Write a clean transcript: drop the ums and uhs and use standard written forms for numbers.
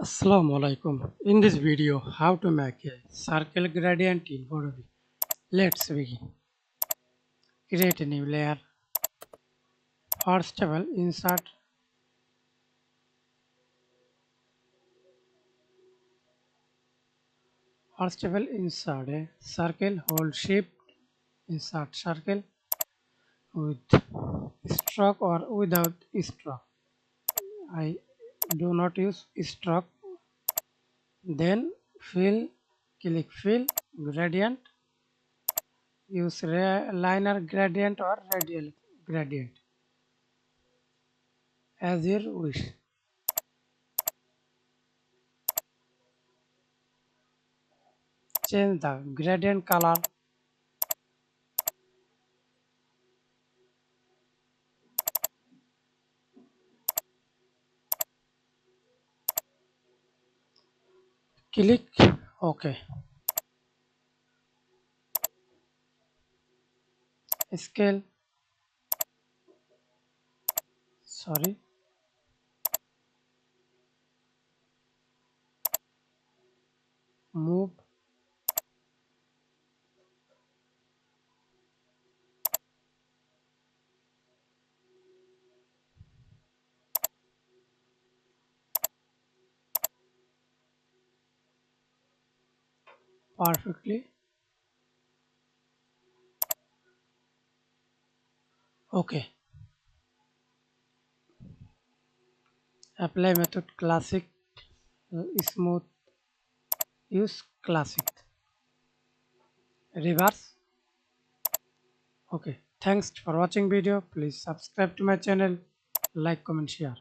Assalamu Walaikum. In this video, how to make a circle gradient in Photopea. Let's begin. Create a new layer. First of all, insert a circle. Hold Shift. Insert circle with stroke or without stroke. I do not use stroke. Then fill. Click fill gradient. Use liner gradient or radial gradient as your wish. Change the gradient color. Click OK. Scale. Sorry. Move. Perfectly. OK. Apply method classic. Smooth. Use classic. Reverse. OK. Thanks for watching video. Please subscribe to my channel. Like, comment, share.